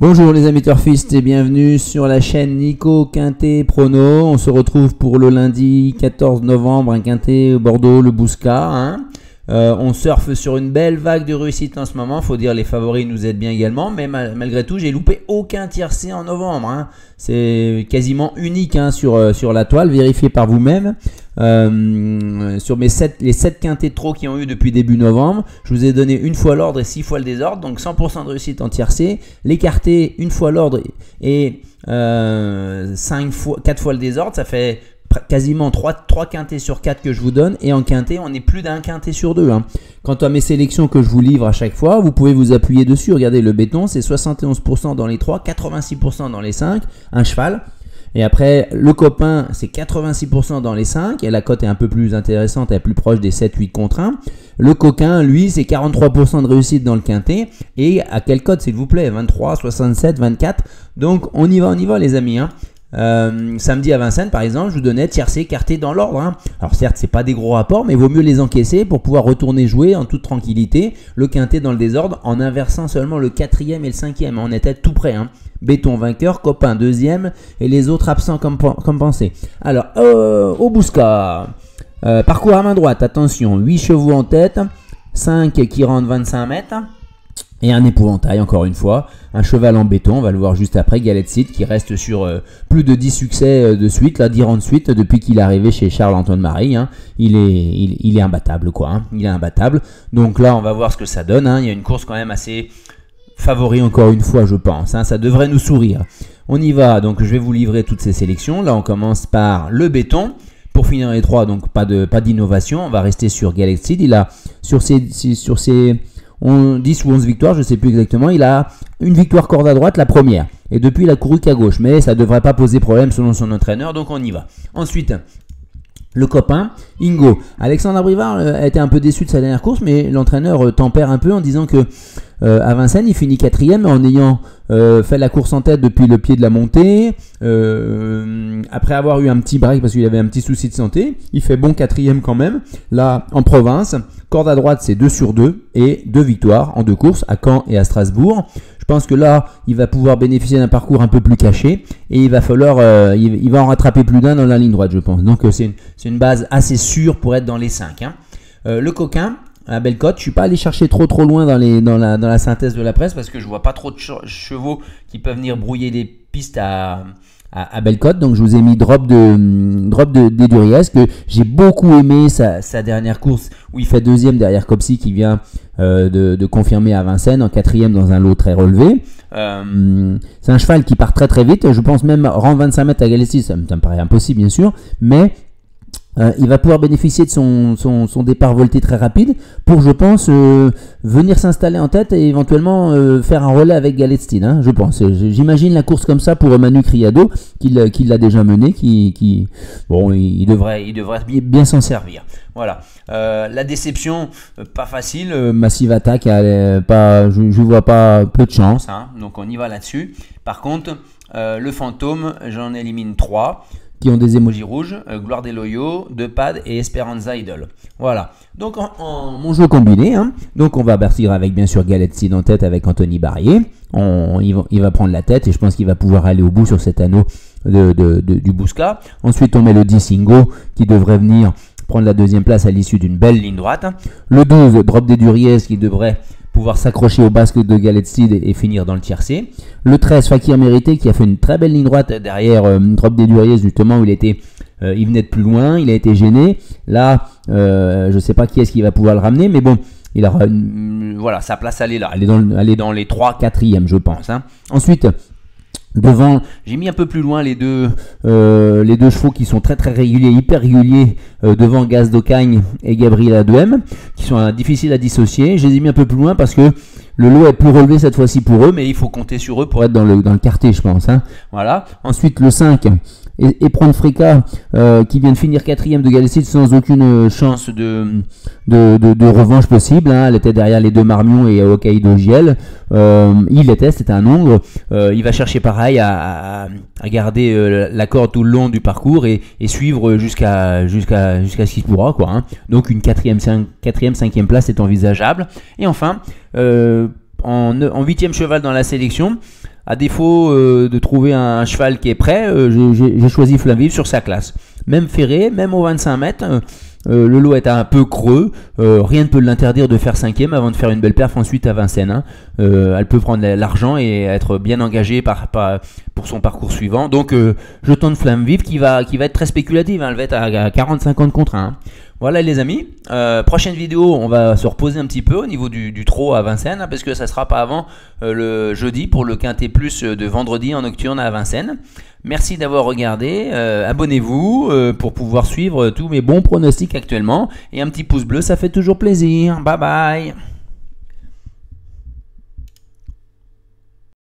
Bonjour les amis turfistes et bienvenue sur la chaîne Nico Quintet Prono. On se retrouve pour le lundi 14 novembre, un Quintet Bordeaux, le Bouscat. On surfe sur une belle vague de réussite en ce moment. Faut dire les favoris nous aident bien également, mais malgré tout j'ai loupé aucun tiercé en novembre. C'est quasiment unique sur la toile, vérifiez par vous-même. Sur les 7 quintés de trop qui ont eu depuis début novembre, je vous ai donné une fois l'ordre et 6 fois le désordre, donc 100% de réussite en tiercé. L'écarté une fois l'ordre et 4 fois le désordre, ça fait quasiment 3 quintés sur 4 que je vous donne, et en quinté on est plus d'un quinté sur 2. Quant à mes sélections que je vous livre à chaque fois, vous pouvez vous appuyer dessus. Regardez, le béton c'est 71% dans les 3, 86% dans les 5, un cheval. Et après, le copain, c'est 86% dans les 5, et la cote est un peu plus intéressante, elle est plus proche des 7-8 contre 1. Le coquin, lui, c'est 43% de réussite dans le quintet. Et à quelle cote, s'il vous plaît? 23, 67, 24. Donc, on y va les amis. Samedi à Vincennes, par exemple, je vous donnais tiercé, quarté dans l'ordre. Alors certes, c'est pas des gros rapports, mais il vaut mieux les encaisser pour pouvoir retourner jouer en toute tranquillité le quintet dans le désordre en inversant seulement le 4e et le 5e. On était tout près. Béton vainqueur, copain deuxième et les autres absents comme pensé. Alors, au Bouscat, parcours à main droite, attention, 8 chevaux en tête, 5 qui rentrent 25 mètres. Et un épouvantail, encore une fois, un cheval en béton, on va le voir juste après, Galetzit, qui reste sur plus de 10 succès de suite, là, 10 rangs de suite, depuis qu'il est arrivé chez Charles-Antoine Marie. Il est imbattable, quoi. Il est imbattable. Donc là, on va voir ce que ça donne. Il y a une course quand même assez favori, encore une fois, je pense. Ça devrait nous sourire. On y va, donc je vais vous livrer toutes ces sélections. Là, on commence par le béton. Pour finir les 3, donc pas d'innovation. On va rester sur Galetzit. Il a, sur ses 10 ou 11 victoires, je ne sais plus exactement, il a une victoire corde à droite, la première. Et depuis, il a couru qu'à gauche. Mais ça ne devrait pas poser problème selon son entraîneur, donc on y va. Ensuite, le copain, Ingo. Alexandre Abrivard a été un peu déçu de sa dernière course, mais l'entraîneur tempère un peu en disant que à Vincennes, il finit 4e en ayant fait la course en tête depuis le pied de la montée. Après avoir eu un petit break parce qu'il avait un petit souci de santé, il fait bon 4e quand même. Là, en province, corde à droite, c'est 2 sur 2 et 2 victoires en 2 courses à Caen et à Strasbourg. Je pense que là, il va pouvoir bénéficier d'un parcours un peu plus caché et il va falloir, il va en rattraper plus d'un dans la ligne droite, je pense. Donc c'est une base assez sûre pour être dans les 5. Le coquin, à belle cote, je suis pas allé chercher trop loin dans la synthèse de la presse parce que je vois pas trop de chevaux qui peuvent venir brouiller des pistes à belle cote. Donc je vous ai mis drop de Duriez, que j'ai beaucoup aimé sa dernière course où il fait 2e derrière Copsy qui vient de confirmer à Vincennes, en 4e dans un lot très relevé. C'est un cheval qui part très vite. Je pense même rendre 25 mètres à Galetzit, ça me paraît impossible bien sûr, mais il va pouvoir bénéficier de son départ volté très rapide pour, je pense, venir s'installer en tête et éventuellement faire un relais avec Galetzit. Je pense. J'imagine la course comme ça pour Manu Criado, qui l'a déjà mené, bon, il devrait bien s'en servir. Voilà. La déception, pas facile. Massive Attack, je vois pas peu de chance. Donc on y va là-dessus. Par contre, le fantôme, j'en élimine 3. Qui ont des émojis rouges, Gloire des Loyaux, Depad et Esperanza Idol. Voilà. Donc mon jeu combiné. Donc on va partir avec bien sûr Galetzit en tête avec Anthony Barrier. Il va prendre la tête et je pense qu'il va pouvoir aller au bout sur cet anneau du Bouscat. Ensuite on met le 10 Ingo qui devrait venir prendre la 2e place à l'issue d'une belle ligne droite. Le 12 Drop des Duriez qui devrait pouvoir s'accrocher au basque de Galetzit et finir dans le tiercé. Le 13 Fakir Mérité qui a fait une très belle ligne droite derrière Drop des Duriez, justement où il venait de plus loin, il a été gêné. Là, je ne sais pas qui est-ce qui va pouvoir le ramener, mais bon, il aura voilà, sa place, elle est là, elle est dans les 3, 4e je pense. Ensuite, devant, j'ai mis un peu plus loin les deux chevaux qui sont très réguliers, hyper réguliers, devant Gaz d'Ocagne et Gabriel Adouem, qui sont difficiles à dissocier. Je les ai mis un peu plus loin parce que le lot est plus relevé cette fois-ci pour eux, mais il faut compter sur eux pour être dans le quartier, je pense. Voilà. Ensuite, le 5, et prendre Frika, qui vient de finir 4e de Galetzit sans aucune chance de revanche possible. Elle était derrière les 2 Marmion et Hokkaido Giel. C'était un nombre. Il va chercher pareil à garder la corde tout le long du parcours et suivre jusqu'à ce qu'il pourra, quoi. Donc une 4e, 5e place est envisageable. Et enfin, en 8e cheval dans la sélection, à défaut de trouver un cheval qui est prêt, j'ai choisi Flamme Vive sur sa classe. Même ferré, même au 25 mètres, le lot est un peu creux, rien ne peut l'interdire de faire 5e avant de faire une belle perf ensuite à Vincennes. Hein. Elle peut prendre l'argent et être bien engagée pour son parcours suivant. Donc je tente Flamme Vive qui va être très spéculative, hein. Elle va être à 40-50 contre 1. Hein. Voilà les amis, prochaine vidéo, on va se reposer un petit peu au niveau du trot à Vincennes, hein, parce que ça ne sera pas avant le jeudi pour le Quintet Plus de vendredi en nocturne à Vincennes. Merci d'avoir regardé, abonnez-vous pour pouvoir suivre tous mes bons pronostics actuellement, et un petit pouce bleu, ça fait toujours plaisir. Bye bye.